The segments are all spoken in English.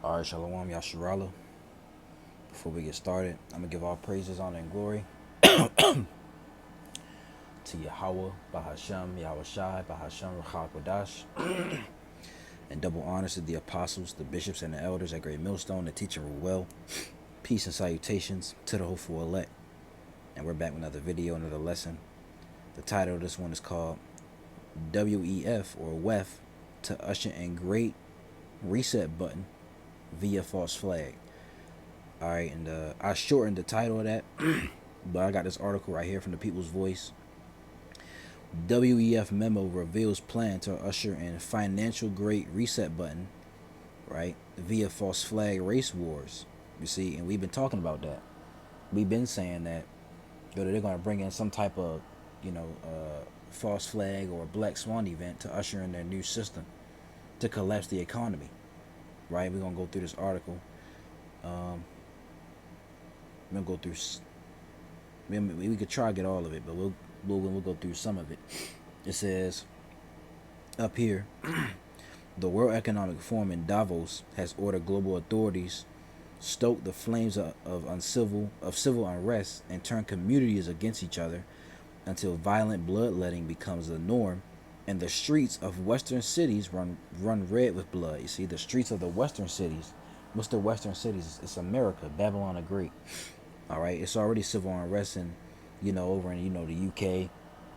Alright, Shalom, Yasharala. Before we get started, I'm going to give all praises, honor, and glory to Yahweh, Bahashem, Yahweh Shai, Bahashem, Ruchak Wadash, and double honors to the apostles, the bishops, and the elders at Great Millstone, the teacher Ruel. Peace and salutations to the hopeful elect. And we're back with another video, another lesson. The title of this one is called WEF, or WEF, to usher in Great Reset Button via false flag. Alright, and I shortened the title of that, but I got this article right here from the People's Voice. WEF memo reveals plan to usher in financial Great Reset Button, right, via false flag race wars. You see, and we've been talking about that. We've been saying that they're going to bring in some type of, false flag or black swan event to usher in their new system to collapse the economy. Right, we're gonna go through this article. We're gonna go through. We could try to get all of it, but we'll go through some of it. It says up here, the World Economic Forum in Davos has ordered global authorities stoke the flames of civil unrest and turn communities against each other until violent bloodletting becomes the norm. And the streets of Western cities run red with blood. You see, the streets of the Western cities. What's the Western cities? It's America, Babylon the Great. All right, it's already civil unrest in, over in the UK.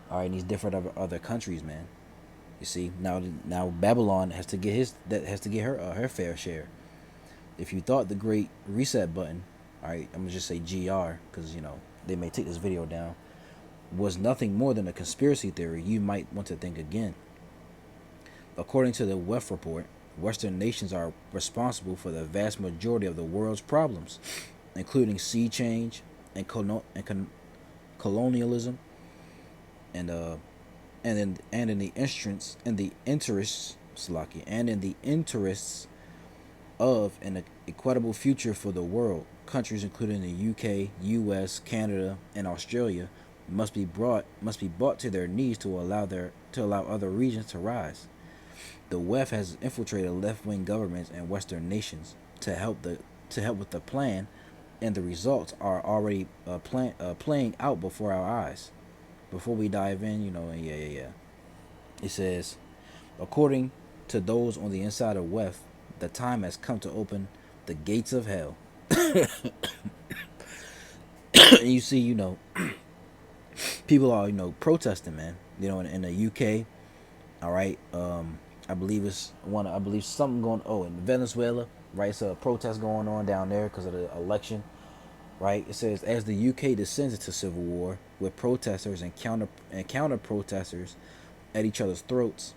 All right, and these different other countries, man. You see, now Babylon has to get her fair share. If you thought the Great Reset Button, all right, I'm gonna just say GR because they may take this video down, was nothing more than a conspiracy theory, you might want to think again. According to the WEF report, Western nations are responsible for the vast majority of the world's problems, including sea change and colonialism, and in the interests of an equitable future for the world. Countries including the UK, US, Canada, and Australia must be brought to their knees to allow other regions to rise. The WEF has infiltrated left-wing governments and Western nations to help with the plan, and the results are already playing out before our eyes. Before we dive in, it says, according to those on the inside of WEF, the time has come to open the gates of hell. And you see, people are protesting, man. In the UK, all right. I believe something going. Oh, in Venezuela, right? It's a protest going on down there because of the election, right? It says as the UK descends into civil war with protesters and counter protesters at each other's throats,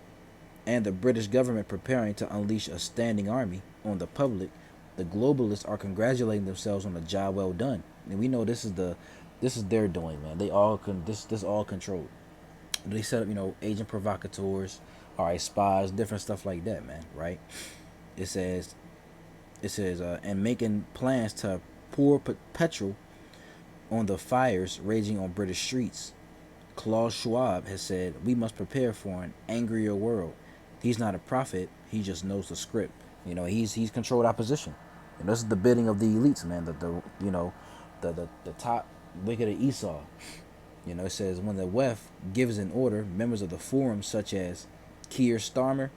and the British government preparing to unleash a standing army on the public, the globalists are congratulating themselves on a job well done. And we know this is their doing, man. They all this all controlled. They set up, agent provocateurs, all right, spies, different stuff like that, man. Right? It says, and making plans to pour petrol on the fires raging on British streets. Klaus Schwab has said we must prepare for an angrier world. He's not a prophet. He just knows the script. He's controlled opposition. And this is the bidding of the elites, man. The top wicked of Esau. It says when the WEF gives an order, members of the forum such as Keir Starmer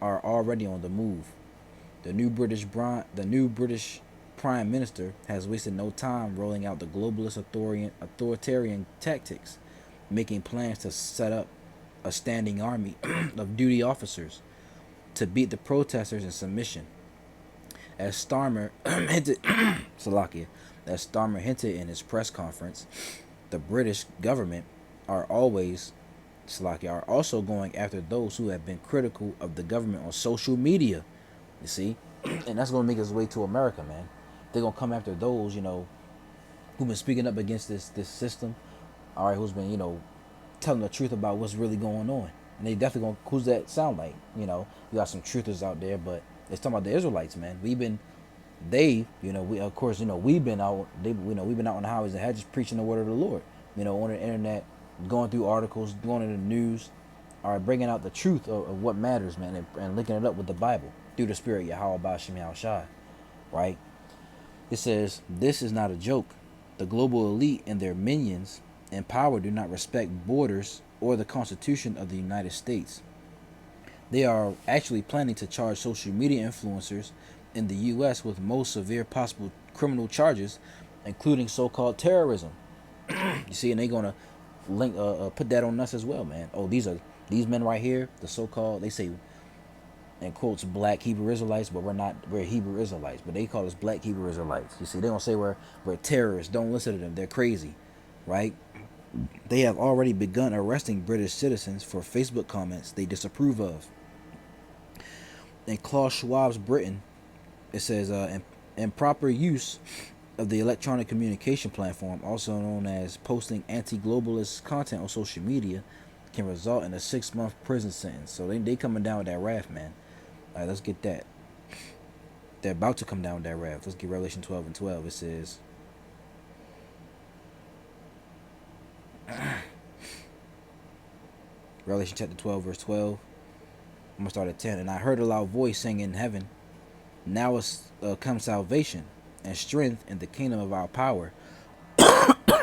are already on the move. The new British Prime Minister has wasted no time rolling out the globalist authoritarian tactics, making plans to set up a standing army of duty officers to beat the protesters in submission. As Starmer hinted in his press conference, the British government are also going after those who have been critical of the government on social media. You see, and that's going to make its way to America, man. They're going to come after those, who've been speaking up against this system. All right, who's been, telling the truth about what's really going on. And they definitely going to, who's that sound like? We got some truthers out there, but it's talking about the Israelites, man. We've been out, we've been out on the highways and hedges preaching the word of the Lord, on the internet, going through articles, going to the news, all right, bringing out the truth of what matters, man, and linking it up with the Bible. through the spirit Yahweh Bashim Yahushai, right? It says, this is not a joke. The global elite and their minions in power do not respect borders or the Constitution of the United States. They are actually planning to charge social media influencers in the U.S. with most severe possible criminal charges, including so-called terrorism. You see, and they're gonna link, put that on us as well, man. Oh, these men right here, the so-called, they say in quotes, black Hebrew Israelites, but we're not. We're Hebrew Israelites, but they call us black Hebrew Israelites. You see, they don't say we're terrorists. Don't listen to them. They're crazy, right? They have already begun arresting British citizens for Facebook comments they disapprove of. In Klaus Schwab's Britain, it says improper use of the electronic communication platform, also known as posting anti-globalist content on social media, can result in a 6-month prison sentence. So they coming down with that wrath, man. All right, let's get that. They're about to come down with that wrath. Let's get Revelation 12 and 12. It says, Revelation chapter 12, verse 12. I'm going to start at 10. And I heard a loud voice saying in heaven, now is come salvation and strength in the kingdom of our power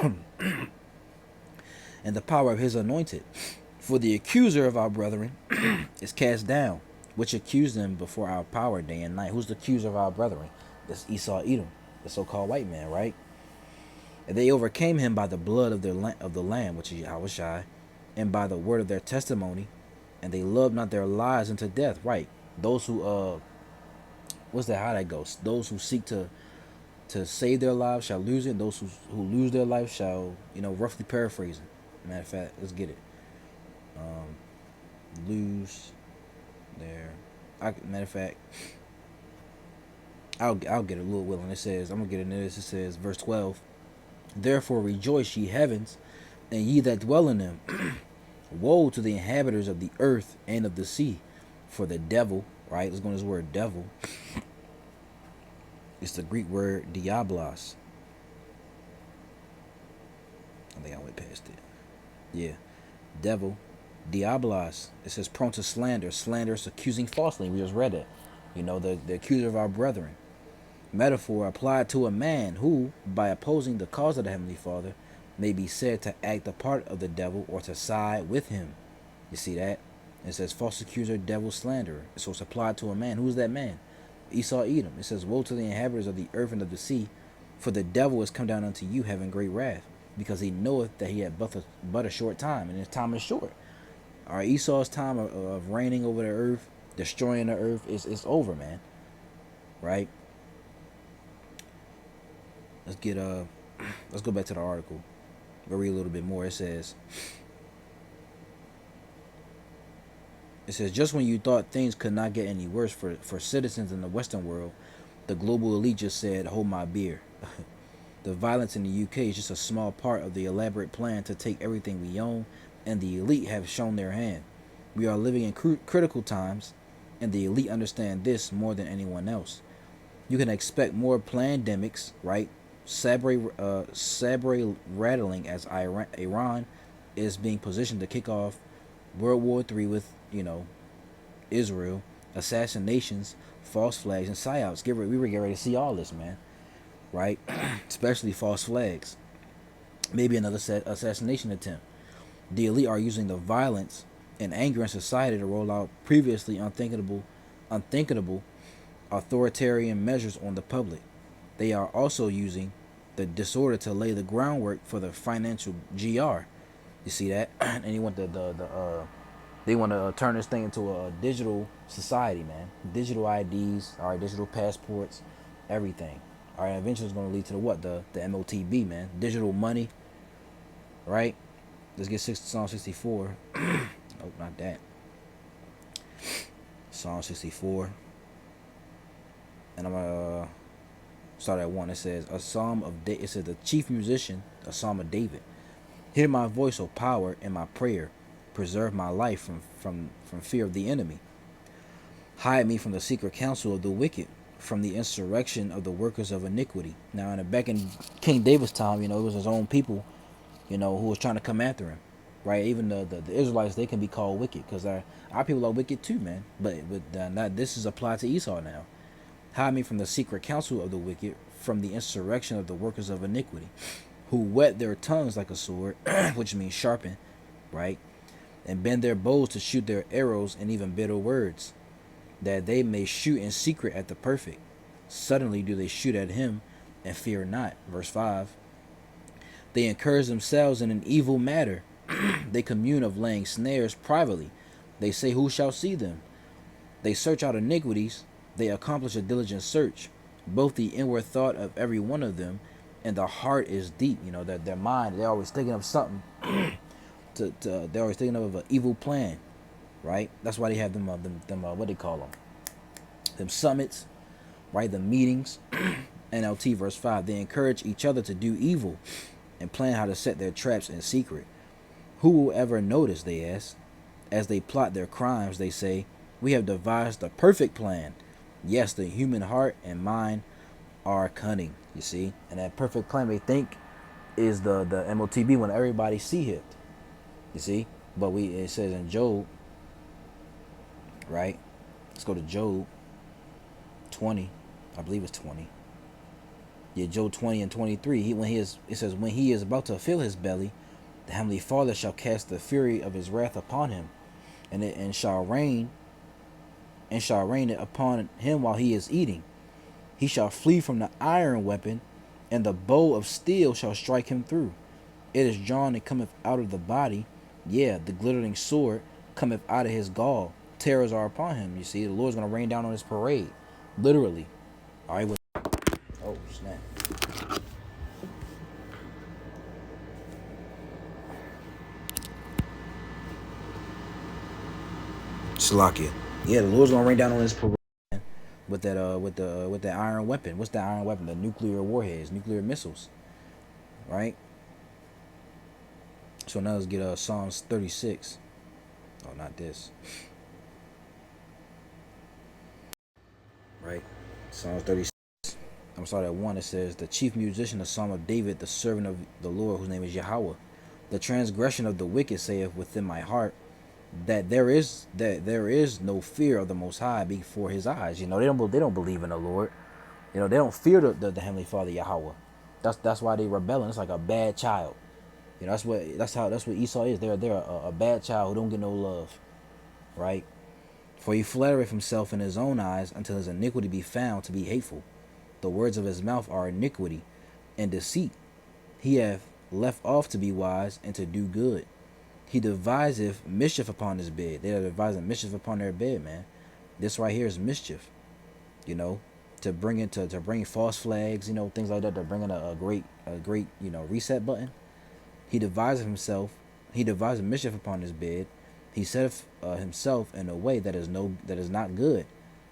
and the power of his anointed. For the accuser of our brethren is cast down, which accused them before our power day and night. Who's the accuser of our brethren? That's Esau Edom, the so-called white man, right? And they overcame him by the blood of the Lamb, which is Yahushai, and by the word of their testimony, and they loved not their lives unto death. Right? Those who what's that? How that goes? Those who seek to save their lives shall lose it. And those who lose their life shall, roughly paraphrasing. Matter of fact, let's get it. Lose their. Matter of fact, I'll get a little willing. It says, I'm gonna get into this. It says, verse 12. Therefore rejoice, ye heavens, and ye that dwell in them. Woe to the inhabitants of the earth and of the sea, for the devil. Right? Let's go to this word devil. It's the Greek word diablos. I think I went past it. Yeah, devil, diablos. It says prone to slander, slanderous, accusing falsely. We just read it. The accuser of our brethren. Metaphor applied to a man who, by opposing the cause of the Heavenly Father, may be said to act the part of the devil or to side with him. You see that? It says false accuser, devil, slanderer. So it's applied to a man. Who's that man? Esau Edom. It says, woe to the inhabitants of the earth and of the sea, for the devil is come down unto you having great wrath, because he knoweth that he had but a short time, and his time is short. All right, Esau's time of reigning over the earth, destroying the earth, is over, man. Right? Let's go back to the article. We'll read a little bit more. It says, just when you thought things could not get any worse for citizens in the Western world, the global elite just said, hold my beer. The violence in the UK is just a small part of the elaborate plan to take everything we own, and the elite have shown their hand. We are living in critical times, and the elite understand this more than anyone else. You can expect more pandemics, right? Sabre rattling as Iran is being positioned to kick off World War III with, Israel, assassinations, false flags, and psyops. We were getting ready to see all this, man. Right? Especially false flags. Maybe another assassination attempt. The elite are using the violence and anger in society to roll out previously unthinkable authoritarian measures on the public. They are also using the disorder to lay the groundwork for the financial GR. You see that? And they want they want to turn this thing into a digital society, man. Digital IDs, all right, digital passports, everything. All right, eventually it's going to lead to the MOTB, man. Digital money, right? Let's get Psalm 64. Nope, not that. Psalm 64. And I'm going to start at 1. It says, a psalm of it says, the chief musician, a psalm of David. Hear my voice, O power, in my prayer. Preserve my life from fear of the enemy. Hide me from the secret counsel of the wicked, from the insurrection of the workers of iniquity. Now, back in King David's time, it was his own people, who was trying to come after him. right? Even the Israelites, they can be called wicked because our people are wicked too, man. But not this is applied to Esau now. Hide me from the secret counsel of the wicked, from the insurrection of the workers of iniquity, who whet their tongues like a sword, which means sharpen, right? And bend their bows to shoot their arrows and even bitter words, that they may shoot in secret at the perfect. Suddenly do they shoot at him and fear not. Verse 5. They encourage themselves in an evil matter. They commune of laying snares privately. They say, who shall see them? They search out iniquities. They accomplish a diligent search. Both the inward thought of every one of them and the heart is deep. You know, that their mind, they're always thinking of something. They're always thinking of an evil plan, right? That's why they have them what they call them summits, right? The meetings. NLT verse 5. They encourage each other to do evil and plan how to set their traps in secret. Who will ever notice, they ask. As they plot their crimes, they say, we have devised the perfect plan. Yes, the human heart and mind are cunning, you see. And that perfect plan they think is the MOTB when everybody see it, you see. But it says in Job, right? Let's go to Job 20. I believe it's 20. Yeah, Job 20 and 23. It says, when he is about to fill his belly, the heavenly Father shall cast the fury of his wrath upon him, and shall rain it upon him while he is eating. He shall flee from the iron weapon, and the bow of steel shall strike him through. It is drawn and cometh out of the body. Yeah, the glittering sword cometh out of his gall. Terrors are upon him. You see, the Lord's going to rain down on his parade. Literally. All right. Oh, snap. Slakia. Yeah, the Lord's gonna rain down on his parade with that iron weapon. What's that iron weapon? The nuclear warheads, nuclear missiles, right? So now let's get Psalms 36. Oh, not this. Right, Psalms 36. I'm sorry, that one. It says, the chief musician, the Psalm of David, the servant of the Lord, whose name is Yahweh. The transgression of the wicked saith within my heart, that there is no fear of the Most High before His eyes. You know, they don't believe in the Lord. You know, they don't fear the Heavenly Father Yahweh. That's why they rebelling. It's like a bad child. You know, that's what Esau is. They're a bad child who don't get no love, right? For he flattereth himself in his own eyes until his iniquity be found to be hateful. The words of his mouth are iniquity and deceit. He hath left off to be wise and to do good. He deviseth mischief upon his bed. They are devising mischief upon their bed, man. This right here is mischief. You know, to bring false flags, you know, things like that. They're bringing a great, you know, reset button. He deviseth mischief upon his bed. He setteth himself in a way that is not good.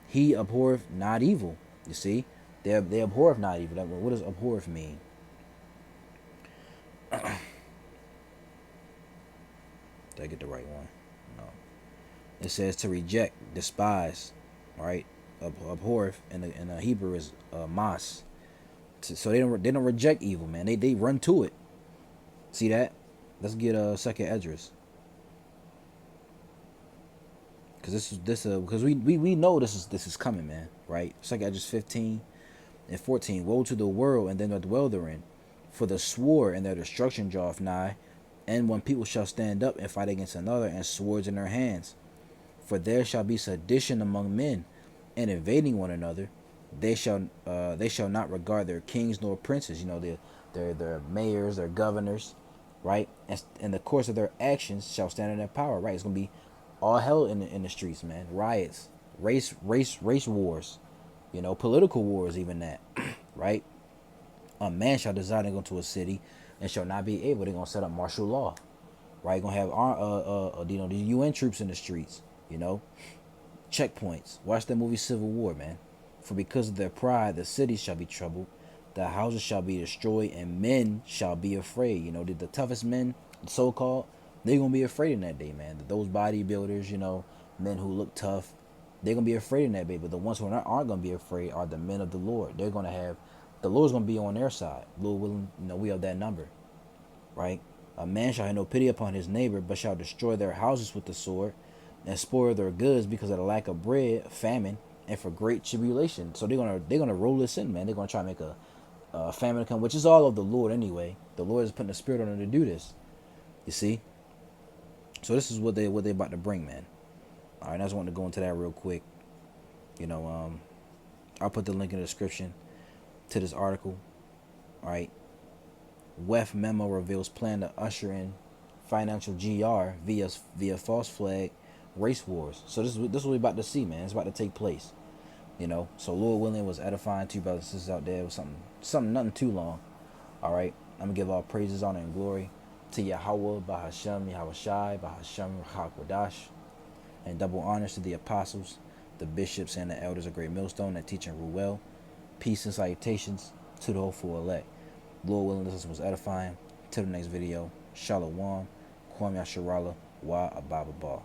He abhorreth not evil. You see, they abhorreth not evil. What does abhorreth mean? Did I get the right one? No. It says to reject, despise, right? Abhorreth in the Hebrew is mas. So they don't reject evil, man. They run to it. See that? Let's get second Esdras. Because we know this is coming, man. Right? Second Esdras 15 and 14. Woe to the world and them that dwell therein, for the sword and their destruction draweth nigh. And when people shall stand up and fight against another, and swords in their hands, for there shall be sedition among men, and invading one another, they shall not regard their kings nor princes. You know, their mayors, their governors, right? And in the course of their actions shall stand in their power. Right? It's gonna be all hell in the streets, man. Riots, race wars, you know, political wars, even that, right? A man shall desire to go to a city and shall not be able. They're gonna set up martial law, right? Gonna have you know, the UN troops in the streets, you know, checkpoints. Watch that movie Civil War, man. For because of their pride, the cities shall be troubled, the houses shall be destroyed, and men shall be afraid. You know, the toughest men, so called, they're gonna be afraid in that day, man. Those bodybuilders, you know, men who look tough, they're gonna be afraid in that day. But the ones who aren't gonna be afraid are the men of the Lord. The Lord's gonna be on their side. Lord willing, you know, we have that number, right? A man shall have no pity upon his neighbor, but shall destroy their houses with the sword, and spoil their goods because of the lack of bread, famine, and for great tribulation. So they're gonna roll this in, man. They're gonna try to make a famine come, which is all of the Lord anyway. The Lord is putting the spirit on them to do this. You see. So this is what they about to bring, man. All right, I just wanted to go into that real quick. You know, I'll put the link in the description to this article. All right. WEF memo reveals plan to usher in financial GR via false flag race wars. So this is what we about to see, man. It's about to take place. You know. So Lord willing was edifying to you brothers and sisters out there with something nothing too long. All right. I'm gonna give all praises, honor, and glory to Yahweh, Bahashem, Yahweh Shai, Bahashem, Hakwadash, and double honors to the apostles, the bishops, and the elders of Great Millstone that teach and rule well. Peace and salutations to the hopeful elect. Lord willing, this was edifying. Till the next video. Shalom. Kwam Yasharala. Wa Ababa.